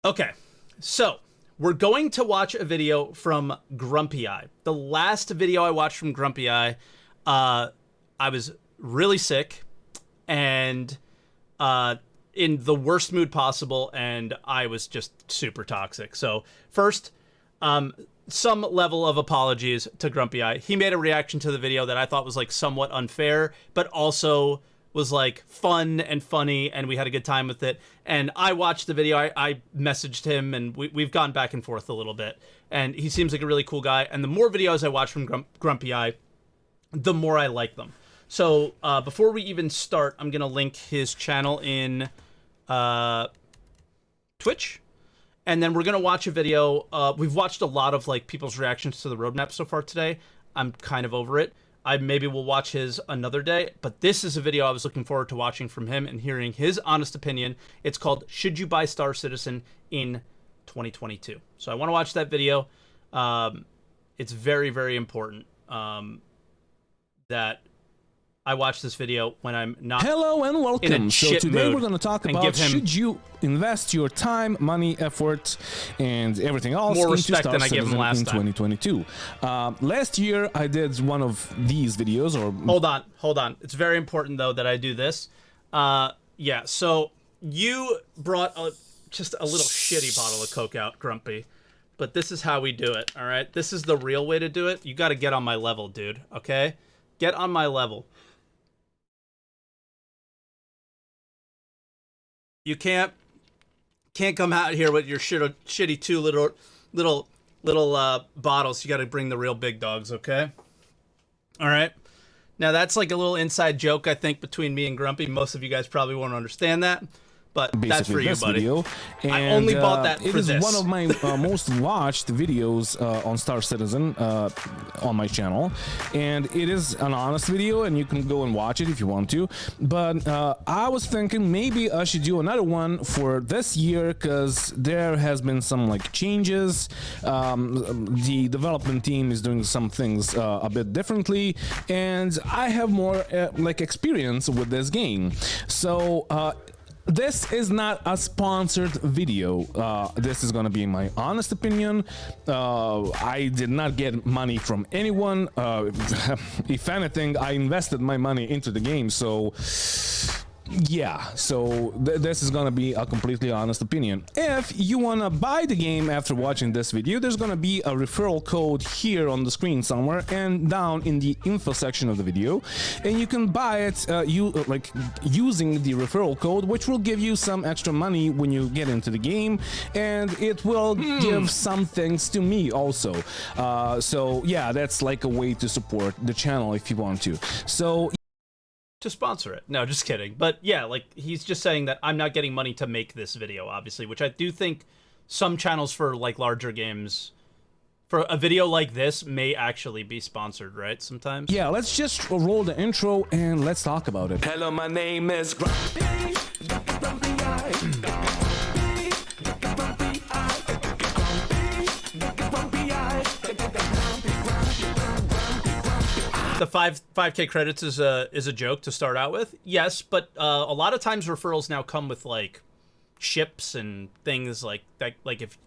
Okay, so we're going to watch a video from Grumpy Eye. The last video I watched from Grumpy Eye, I was really sick and in the worst mood possible, and I was just super toxic. So first, some level of apologies to Grumpy Eye. He made a reaction to the video that I thought was like somewhat unfair, but also was like fun and funny, and we had a good time with it. And I watched the video. I messaged him, and we've gone back and forth a little bit. And he seems like a really cool guy. And the more videos I watch from Grumpy Eye, the more I like them. So before we even start, I'm gonna link his channel in Twitch. And then we're gonna watch a video. We've watched a lot of like people's reactions to the roadmap so far today. I'm kind of over it. I maybe will watch his another day, but this is a video I was looking forward to watching from him and hearing his honest opinion. It's called "Should You Buy Star Citizen in 2022?" So I want to watch that video. It's very, very important that I watch this video when I'm not. Hello and welcome. So today we're going to talk about should you invest your time, money, effort, and everything else more into respect Star than I gave him Citizen last in time. 2022. Last year I did one of these videos. Or hold on. It's very important though that I do this. Yeah. So you brought just a little shitty bottle of Coke out, Grumpy. But this is how we do it. All right. This is the real way to do it. You got to get on my level, dude. Okay. Get on my level. You can't come out here with your shitty two little bottles. You got to bring the real big dogs, okay? All right. Now that's like a little inside joke, I think, between me and Grumpy. Most of you guys probably won't understand that, but that's for you, buddy. Video. And, I only bought that for this. It is one of my most watched videos on Star Citizen on my channel, and it is an honest video, and you can go and watch it if you want to. But I was thinking maybe I should do another one for this year because there has been some like changes. The development team is doing some things a bit differently, and I have more like experience with this game. So this is not a sponsored video. This is gonna be my honest opinion. I did not get money from anyone. If anything, I invested my money into the game, so yeah, so this is gonna be a completely honest opinion. If you wanna buy the game after watching this video, there's gonna be a referral code here on the screen somewhere and down in the info section of the video, and you can buy it using the referral code, which will give you some extra money when you get into the game, and it will give some things to me also. So yeah, that's like a way to support the channel if you want to. So to sponsor it. No, just kidding. But yeah, like he's just saying that I'm not getting money to make this video, obviously, which I do think some channels for like larger games, for a video like this, may actually be sponsored, right? Sometimes. Yeah, let's just roll the intro and let's talk about it. Hello, my name is Grumpy. The 5K credits is a joke to start out with, yes, but a lot of times referrals now come with like ships and things like that. Like if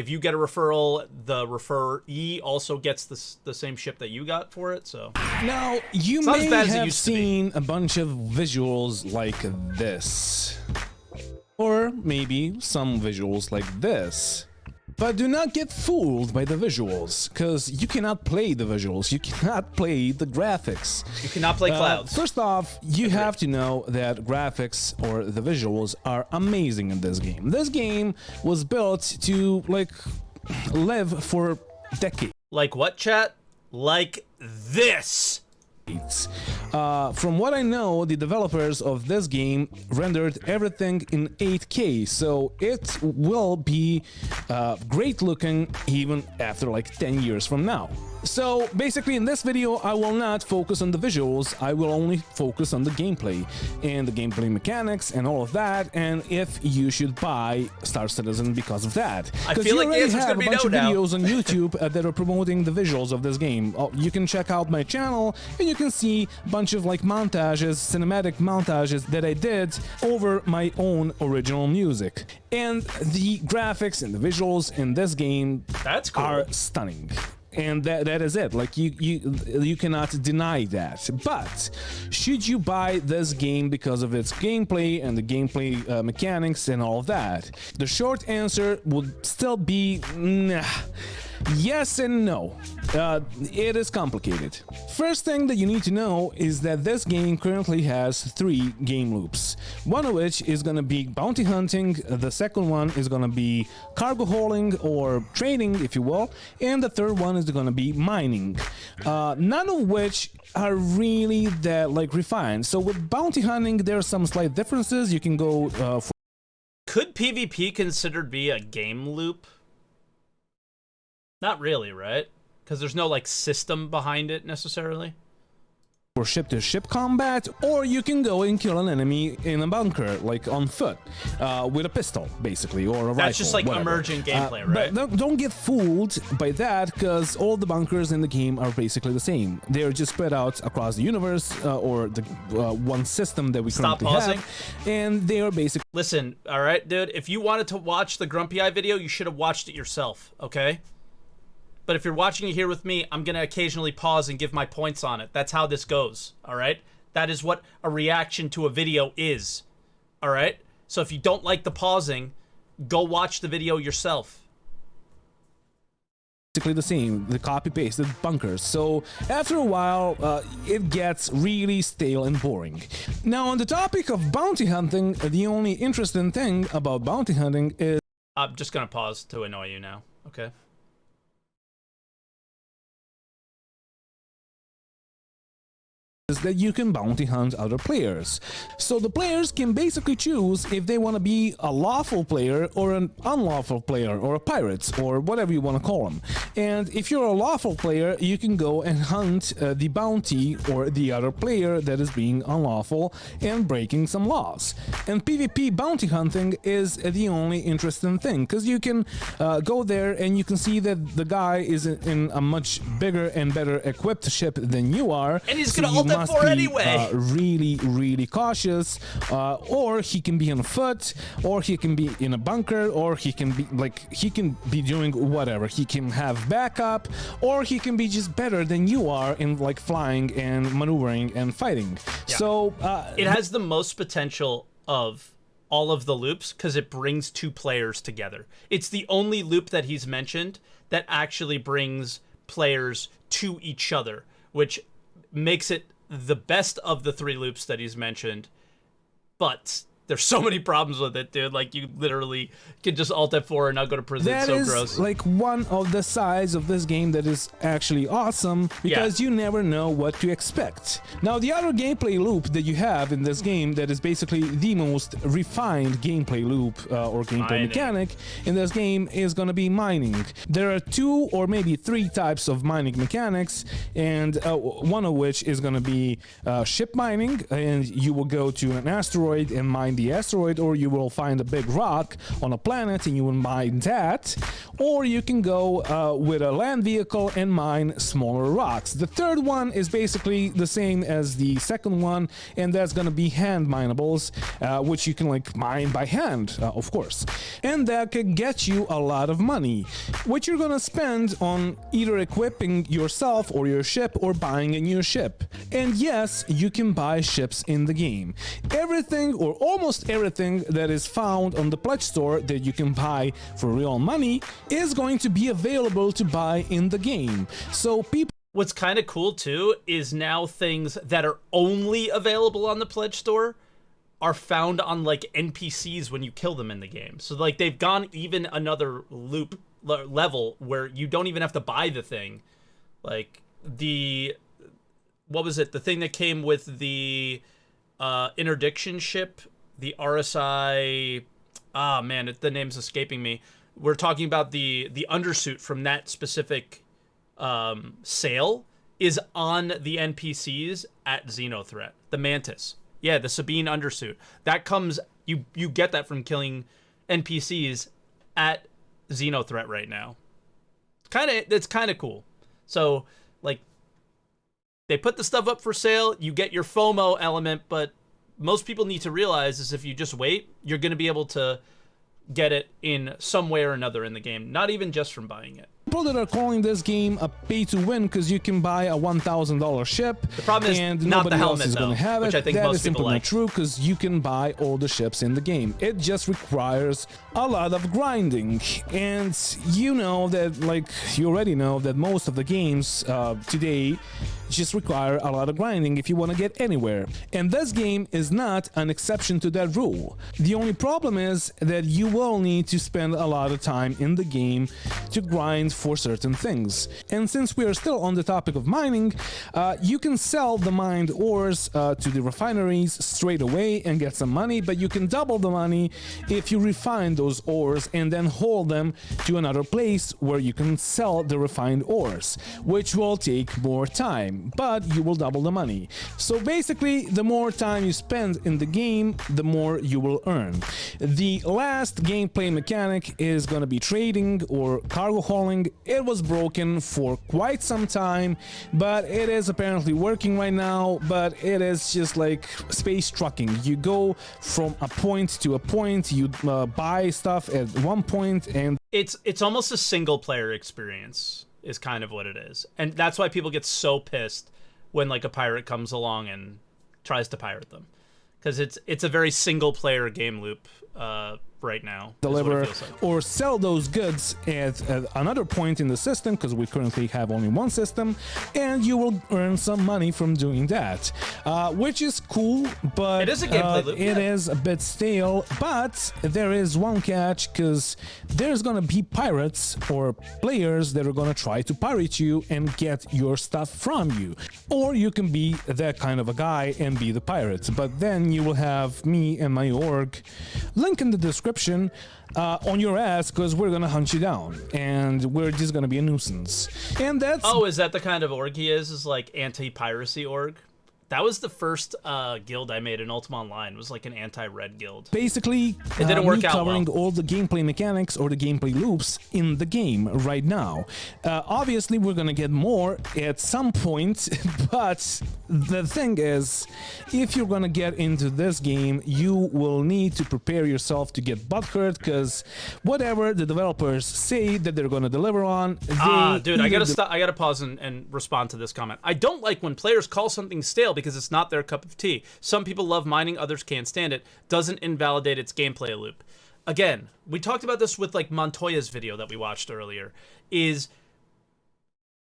you get a referral, the referee also gets the same ship that you got for it. So now you may have seen a bunch of visuals like this, or maybe some visuals like this. But do not get fooled by the visuals, because you cannot play the visuals, you cannot play the graphics. You cannot play clouds. First off, you have to know that graphics or the visuals are amazing in this game. This game was built to, like, live for decades. Like what, chat? Like this! From what I know, the developers of this game rendered everything in 8K, so it will be great looking even after like 10 years from now. So basically in this video, I will not focus on the visuals, I will only focus on the gameplay and the gameplay mechanics and all of that, and if you should buy Star Citizen because of that. I feel like the answer's gonna be no now. Because you already have a bunch of videos on YouTube that are promoting the visuals of this game. You can check out my channel and you can see a bunch of like montages, cinematic montages that I did over my own original music. And the graphics and the visuals in this game That's cool. are stunning. And that is it. Like you cannot deny that. But should you buy this game because of its gameplay and the gameplay mechanics and all of that? The short answer would still be nah. Yes and no. It is complicated. First thing that you need to know is that this game currently has 3 game loops. One of which is going to be bounty hunting, the second one is going to be cargo hauling or trading, if you will, and the third one is going to be mining. None of which are really that like refined. So with bounty hunting, there are some slight differences. You can go for... Could PvP considered be a game loop? Not really, right? Because there's no, like, system behind it, necessarily. For ship-to-ship combat, or you can go and kill an enemy in a bunker, like on foot, with a pistol, basically, or a rifle. That's just, like, whatever. emerging gameplay, right? But don't get fooled by that, because all the bunkers in the game are basically the same. They're just spread out across the universe, or the one system that we currently have, and they are basically... Listen, all right, dude, if you wanted to watch the Grumpy Eye video, you should have watched it yourself, okay? But if you're watching it here with me, I'm going to occasionally pause and give my points on it. That's how this goes, all right? That is what a reaction to a video is, all right? So if you don't like the pausing, go watch the video yourself. Basically the same, the copy-pasted bunkers. So after a while, it gets really stale and boring. Now, on the topic of bounty hunting, the only interesting thing about bounty hunting is... I'm just going to pause to annoy you now, okay? Is that you can bounty hunt other players. So the players can basically choose if they want to be a lawful player or an unlawful player or a pirate or whatever you want to call them. And if you're a lawful player, you can go and hunt the bounty or the other player that is being unlawful and breaking some laws. And PvP bounty hunting is the only interesting thing, because you can go there and you can see that the guy is in a much bigger and better equipped ship than you are. And he's so gonna ult must for be anyway. Really cautious, or he can be on foot, or he can be in a bunker, or he can be doing whatever. He can have backup, or he can be just better than you are in like flying and maneuvering and fighting. Yeah. So it has the most potential of all of the loops because it brings 2 players together. It's the only loop that he's mentioned that actually brings players to each other, which makes it the best of the 3 loops that he's mentioned. But there's so many problems with it, dude. Like, you literally can just Alt F4 and not go to prison. It's so gross. That is like one of the sides of this game that is actually awesome, because you never know what to expect. Now, the other gameplay loop that you have in this game that is basically the most refined gameplay loop or gameplay mechanic in this game is going to be mining. There are 2 or maybe 3 types of mining mechanics, and one of which is going to be ship mining, and you will go to an asteroid and mine the asteroid, or you will find a big rock on a planet and you will mine that, or you can go with a land vehicle and mine smaller rocks. The third one is basically the same as the second one, and that's gonna be hand minables, which you can like mine by hand, of course, and that can get you a lot of money, which you're gonna spend on either equipping yourself or your ship or buying a new ship. And yes, you can buy ships in the game. Everything or almost everything that is found on the pledge store that you can buy for real money is going to be available to buy in the game. So people... What's kind of cool too is now things that are only available on the pledge store are found on like NPCs when you kill them in the game. So like they've gone even another loop level where you don't even have to buy the thing. Like the... What was it? The thing that came with the interdiction ship, the RSI, man, the name's escaping me. We're talking about the undersuit from that specific sale is on the NPCs at Xenothreat. The Mantis. Yeah, the Sabine undersuit. That comes, you get that from killing NPCs at Xenothreat right now. It's kind of cool. So, like, they put the stuff up for sale, you get your FOMO element, but most people need to realize is if you just wait, you're going to be able to get it in some way or another in the game, not even just from buying it. People that are calling this game a pay-to-win because you can buy a $1,000 ship, the problem is and not nobody the helmet, else is going to have which it. I think That most is simply people not like. true, because you can buy all the ships in the game. It just requires a lot of grinding, and you know that, like, you already know that most of the games today just require a lot of grinding if you want to get anywhere. And this game is not an exception to that rule. The only problem is that you will need to spend a lot of time in the game to grind for certain things. And since we are still on the topic of mining, you can sell the mined ores to the refineries straight away and get some money, but you can double the money if you refine those ores and then hold them to another place where you can sell the refined ores, which will take more time, but you will double the money. So basically, the more time you spend in the game, the more you will earn. The last gameplay mechanic is going to be trading or cargo hauling. It was broken for quite some time, but it is apparently working right now. But it is just like space trucking. You go from a point to a point, you buy stuff at one point, and It's almost a single player experience is kind of what it is. And that's why people get so pissed when like a pirate comes along and tries to pirate them. Because it's a very single player game loop right now. deliver Is what it feels like. or sell those goods at another point in the system, because we currently have only one system, and you will earn some money from doing that, which is cool, but It is a gameplay loop, it yeah. is a bit stale. But there is one catch, because there's gonna be pirates or players that are gonna try to pirate you and get your stuff from you, or you can be that kind of a guy and be the pirate. But then you will have me and my org, link in the description, on your ass, because we're gonna hunt you down and we're just gonna be a nuisance. And that's Oh, is that the kind of org he is like anti-piracy org? That was the first guild I made in Ultima Online. It was like an anti-red guild. basically didn't work me out covering well. all the gameplay mechanics or the gameplay loops in the game right now. Obviously, we're gonna get more at some point, but the thing is, if you're gonna get into this game, you will need to prepare yourself to get butthurt, because whatever the developers say that they're gonna deliver on, Dude, I gotta stop. I gotta pause and respond to this comment. I don't like when players call something stale because it's not their cup of tea. Some people love mining, others can't stand it. Doesn't invalidate its gameplay loop. Again, we talked about this with like Montoya's video that we watched earlier. Is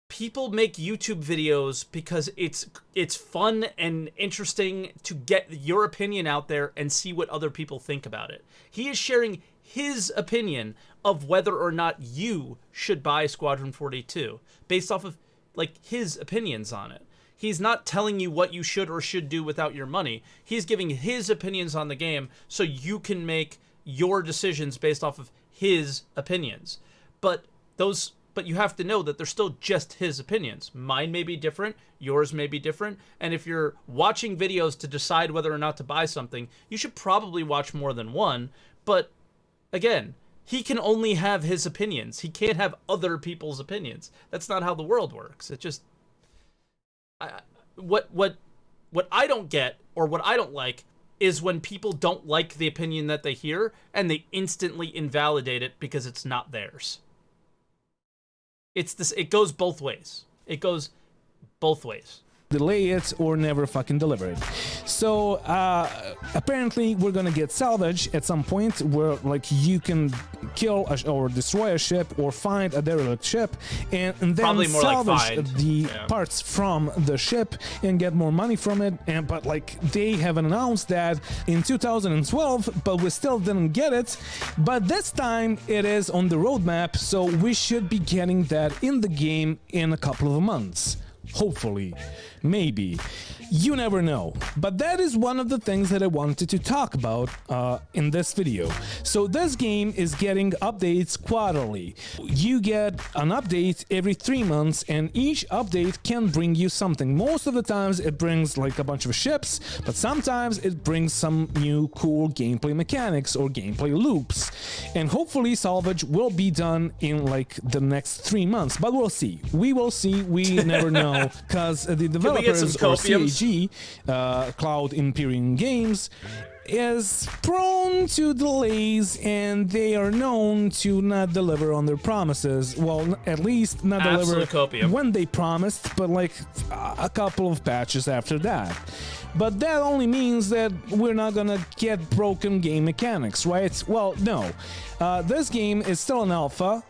people make YouTube videos because it's fun and interesting to get your opinion out there and see what other people think about it. He is sharing his opinion of whether or not you should buy Squadron 42 based off of like his opinions on it. He's not telling you what you should or should do without your money. He's giving his opinions on the game so you can make your decisions based off of his opinions. But you have to know that they're still just his opinions. Mine may be different, yours may be different, and if you're watching videos to decide whether or not to buy something, you should probably watch more than one. But again, he can only have his opinions. He can't have other people's opinions. That's not how the world works. It just what I don't get, or what I don't like, is when people don't like the opinion that they hear and they instantly invalidate it because it's not theirs. It goes both ways. It goes both ways. delay it or never fucking deliver it. So apparently we're gonna get salvage at some point where like you can kill or destroy a ship or find a derelict ship and then Probably more like salvage find. the Yeah. parts from the ship and get more money from it. And but like they have announced that in 2012, but we still didn't get it. But this time it is on the roadmap, so we should be getting that in the game in a couple of months. Hopefully. Maybe. You never know. But that is one of the things that I wanted to talk about in this video. So this game is getting updates quarterly. You get an update every 3 months, and each update can bring you something. Most of the times it brings like a bunch of ships, but sometimes it brings some new cool gameplay mechanics or gameplay loops. And hopefully salvage will be done in like the next 3 months, but we'll see. We will see. We never know, because the developers or CAG, Cloud Imperium Games, is prone to delays, and they are known to not deliver on their promises. Well, at least not deliver when they promised, but like a couple of patches after that. But that only means that we're not gonna get broken game mechanics, right? Well, no. This game is still an alpha.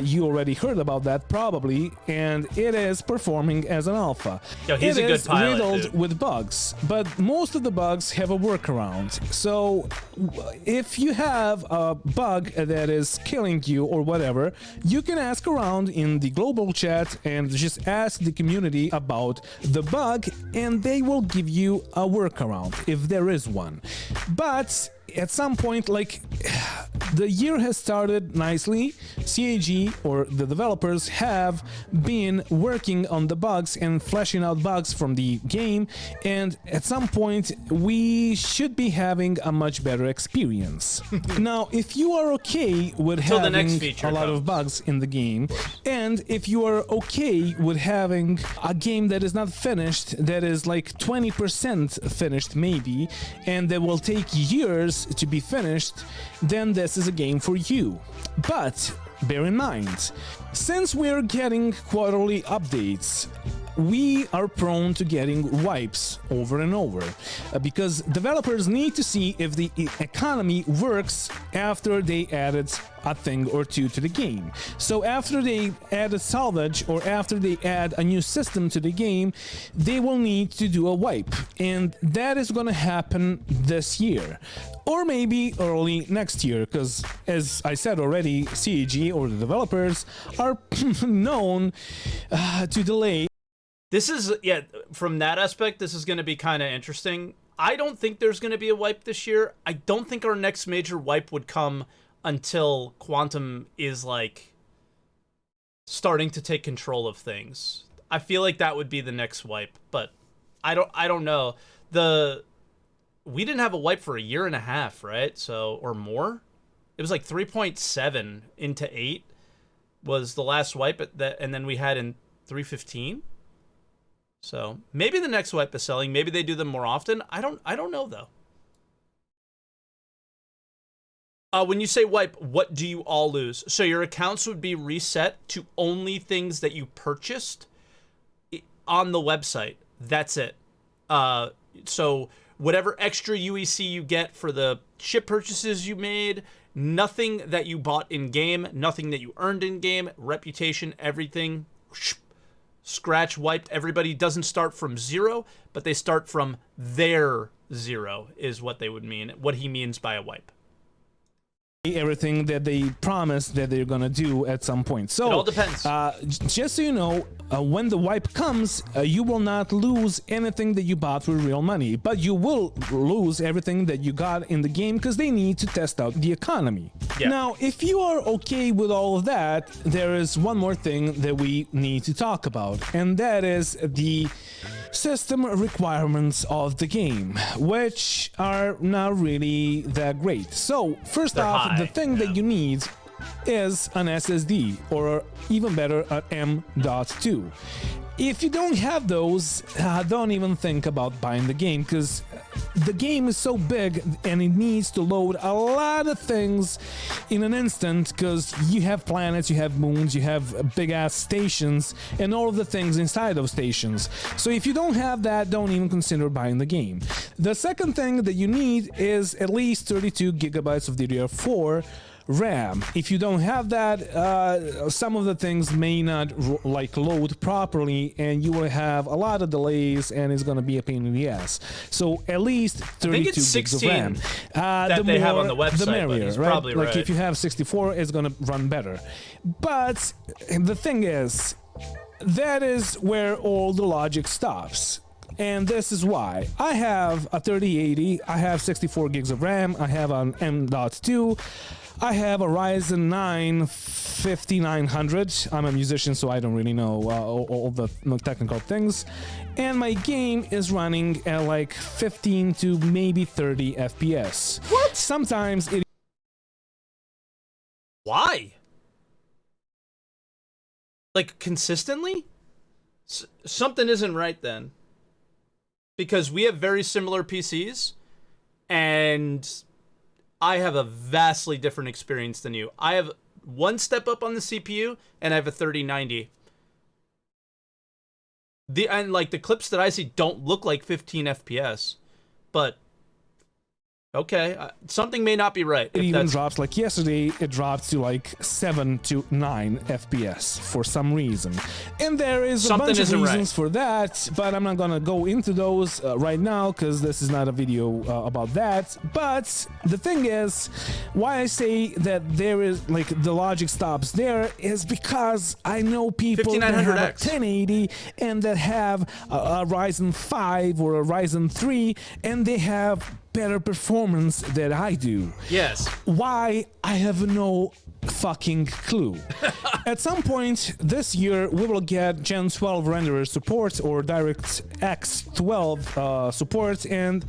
You already heard about that probably, and it is performing as an alpha. Yo, he's a good pilot, riddled dude. with bugs, but most of the bugs have a workaround. So if you have a bug that is killing you or whatever, you can ask around in the global chat and just ask the community about the bug, and they will give you a workaround if there is one. But at some point, like, the year has started nicely. CAG, or the developers, have been working on the bugs and fleshing out bugs from the game, and at some point we should be having a much better experience. Now, if you are okay with having a lot of bugs in the game, and if you are okay with having a game that is not finished, that is like 20% finished maybe, and that will take years to be finished, then this is a game for you. But bear in mind, since we're getting quarterly updates, we are prone to getting wipes over and over, because developers need to see if the economy works after they added a thing or two to the game. So after they add a salvage, or after they add a new system to the game, they will need to do a wipe, and that is going to happen this year, or maybe early next year, because as I said already, CAG, or the developers, are known to delay. This is, yeah, from that aspect, this is going to be kind of interesting. I don't think there's going to be a wipe this year. I don't think our next major wipe would come until Quantum is, like, starting to take control of things. I feel like that would be the next wipe, but I don't know. We didn't have a wipe for a year and a half, right? So, or more? It was like 3.7 into 8 was the last wipe, and then we had in 3.15. So maybe the next wipe is selling. Maybe they do them more often. I don't know though. When you say wipe, what do you all lose? So your accounts would be reset to only things that you purchased on the website. That's it. So whatever extra UEC you get for the ship purchases you made, nothing that you bought in game, nothing that you earned in game, reputation, everything, scratch wiped. Everybody doesn't start from 0, but they start from their 0 is what they would mean, what he means by a wipe. Everything that they promised that they're gonna do at some point. So it all depends. Just so you know, when the wipe comes, you will not lose anything that you bought with real money, but you will lose everything that you got in the game, because they need to test out the economy. Yeah. Now, if you are okay with all of that, there is one more thing that we need to talk about, and that is the system requirements of the game, which are not really that great. So first off, the thing that you need is an SSD, or even better, an M.2. If you don't have those, don't even think about buying the game, because the game is so big and it needs to load a lot of things in an instant, because you have planets, you have moons, you have big ass stations, and all of the things inside of stations. So if you don't have that, don't even consider buying the game. The second thing that you need is at least 32 gigabytes of DDR4 RAM. If you don't have that, some of the things may not like load properly, and you will have a lot of delays, and it's gonna be a pain in the ass. So at least 32 gigs of RAM. That they have on the website, the merrier, he's right? probably like right. if you have 64, it's gonna run better. But the thing is, that is where all the logic stops. And this is why. I have a 3080, I have 64 gigs of RAM, I have an M.2, I have a Ryzen 9 5900. I'm a musician, so I don't really know all the technical things. And my game is running at like 15 to maybe 30 FPS. What? Sometimes it... Why? Like, consistently? Something isn't right then. Because we have very similar PCs, and I have a vastly different experience than you. I have one step up on the CPU, and I have a 3090. And like the clips that I see don't look like 15 FPS, but okay, something may not be right. It even drops, like yesterday, it dropped to like 7 to 9 FPS for some reason. And there is a bunch of reasons for that, but I'm not gonna go into those right now, because this is not a video about that. But the thing is, why I say that there is, like, the logic stops there is because I know people that have a 1080 and that have a Ryzen 5 or a Ryzen 3, and they have better performance than I do. Yes. Why? I have no fucking clue. At some point this year, we will get Gen 12 renderer support or DirectX 12 support, and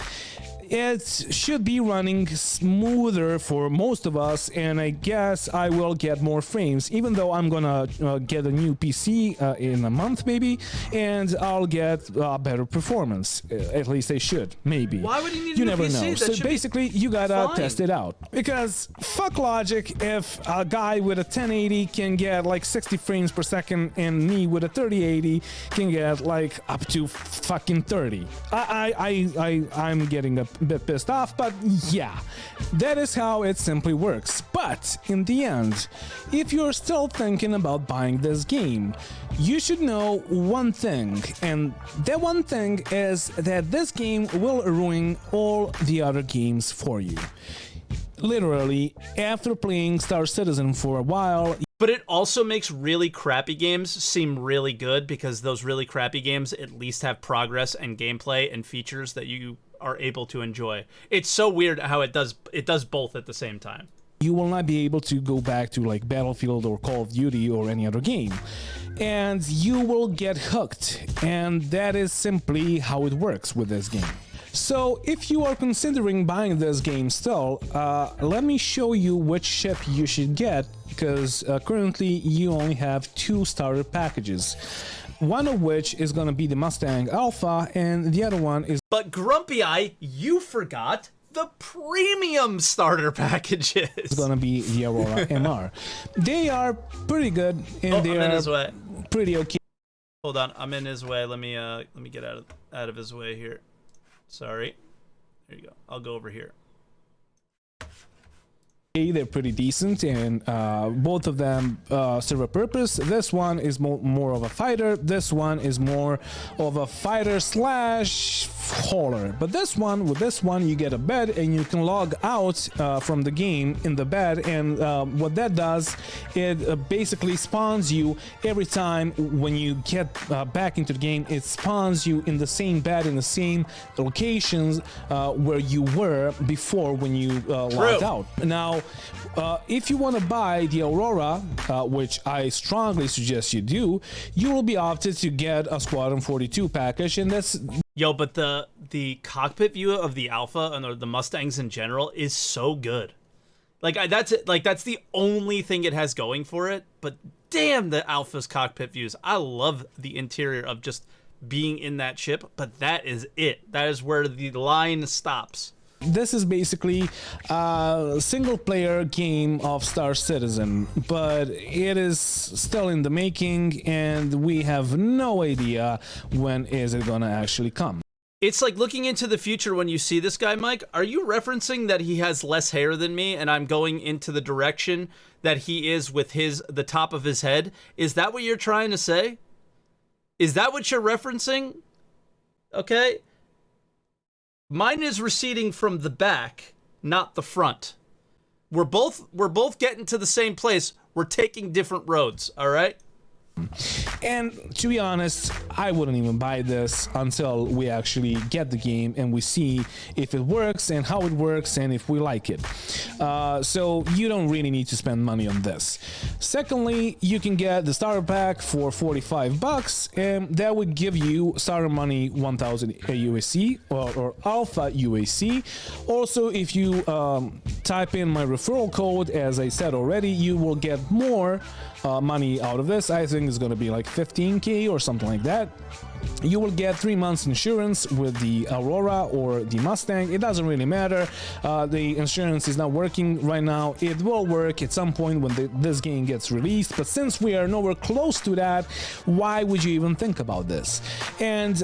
it should be running smoother for most of us, and I guess I will get more frames, even though I'm gonna get a new PC in a month maybe, and I'll get better performance. At least I should, maybe. Why would you need a new never PC? Know. So basically, you gotta test it out. Because fuck logic if a guy with a 1080 can get like 60 frames per second, and me with a 3080 can get like up to fucking 30. I'm getting a bit pissed off, but yeah, that is how it simply works. But in the end, if you're still thinking about buying this game, you should know one thing, and that one thing is that this game will ruin all the other games for you. Literally, after playing Star Citizen for a while. But it also makes really crappy games seem really good, because those really crappy games at least have progress and gameplay and features that you are able to enjoy. It's so weird how it does both at the same time. You will not be able to go back to like Battlefield or Call of Duty or any other game, and you will get hooked, and that is simply how it works with this game. So if you are considering buying this game still, let me show you which ship you should get, because currently you only have 2 starter packages. One of which is going to be the Mustang Alpha, and the other one is... But Grumpy Eye, you forgot the premium starter packages. It's going to be the Aurora MR. They are pretty good, and they are pretty okay. Hold on, I'm in his way. Let me get out of his way here. Sorry. There you go. I'll go over here. They're pretty decent, and both of them serve a purpose. This one is more of a fighter. This one is more of a fighter slash hauler. But with this one, you get a bed, and you can log out from the game in the bed. And what that does, it basically spawns you every time when you get back into the game. It spawns you in the same bed, in the same locations where you were before when you logged out. Now, if you want to buy the Aurora, which I strongly suggest you do, you will be opted to get a Squadron 42 package, and that's... Yo, but the cockpit view of the Alpha and the Mustangs in general is so good. Like, that's the only thing it has going for it, but damn, the Alpha's cockpit views. I love the interior of just being in that ship, but that is it. That is where the line stops. This is basically a single-player game of Star Citizen, but it is still in the making, and we have no idea when is it gonna actually come. It's like looking into the future when you see this guy, Mike. Are you referencing that he has less hair than me, and I'm going into the direction that he is with the top of his head? Is that what you're trying to say? Is that what you're referencing? Okay. Mine is receding from the back, not the front. We're both getting to the same place. We're taking different roads, all right? And to be honest, I wouldn't even buy this until we actually get the game and we see if it works and how it works and if we like it. So you don't really need to spend money on this. Secondly, you can get the starter pack for $45, and that would give you starter money 1000 USC or alpha UAC. Also, if you type in my referral code, as I said already, you will get more money out of this. I think it's going to be like 15k or something like that. You will get 3 months insurance with the Aurora or the Mustang. It doesn't really matter. The insurance is not working right now. It will work at some point when this game gets released, but since we are nowhere close to that, why would you even think about this? And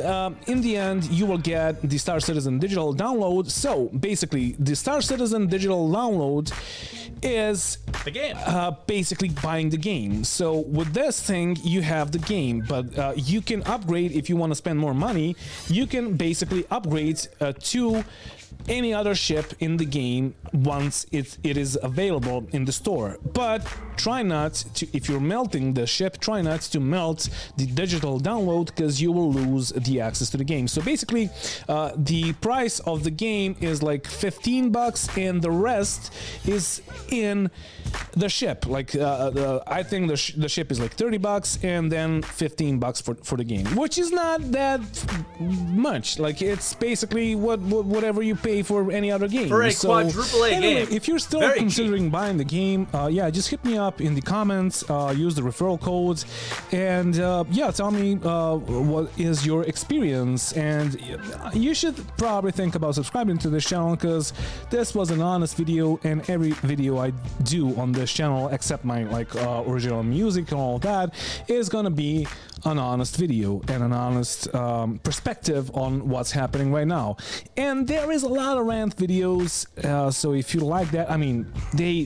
in the end, you will get the Star Citizen digital download. So basically, the Star Citizen digital download is the game. Basically buying the game. So with this thing, you have the game, but you can upgrade if you want to spend more money. You can basically upgrade to any other ship in the game once it is available in the store. But try not to, if you're melting the ship, try not to melt the digital download, because you will lose the access to the game. So basically, the price of the game is like $15, and the rest is in the ship. Like I think the ship is like $30, and then $15 for the game, which is not that much. Like it's basically whatever you pay for any other game. For a quadruple A anyway, game. if you're still Very considering cheap. buying the game, yeah, just hit me up in the comments, use the referral codes, and yeah, tell me what is your experience. And you should probably think about subscribing to this channel, because this was an honest video, and every video I do on this channel, except my original music and all that, is gonna be an honest video and an honest perspective on what's happening right now. And there is a lot of rant videos, so if you like that, I mean, they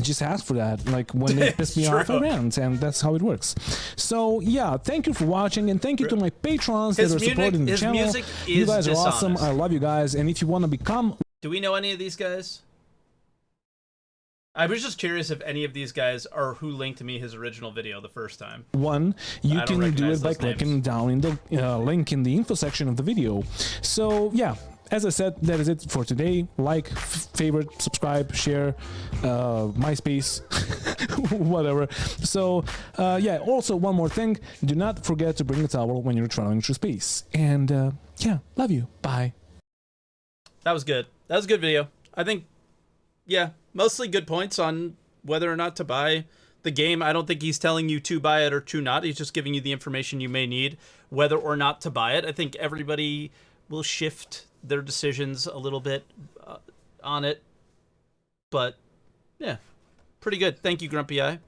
just ask for that. Like when they piss me off, I rant, and that's how it works. So yeah, thank you for watching, and thank you to my patrons that are supporting the channel. You guys are awesome. I love you guys, and if you want to become... Do we know any of these guys? I was just curious if any of these guys are who linked me his original video the first time. You can do it by clicking down in the link in the info section of the video. So yeah, as I said, that is it for today. Like, favorite, subscribe, share, MySpace, whatever. So yeah, also one more thing, do not forget to bring a towel when you're traveling through space. And yeah, love you. Bye. That was good. That was a good video. I think, yeah, mostly good points on whether or not to buy the game. I don't think he's telling you to buy it or to not. He's just giving you the information you may need whether or not to buy it. I think everybody will shift their decisions a little bit on it. But, yeah, pretty good. Thank you, Grumpy Eye.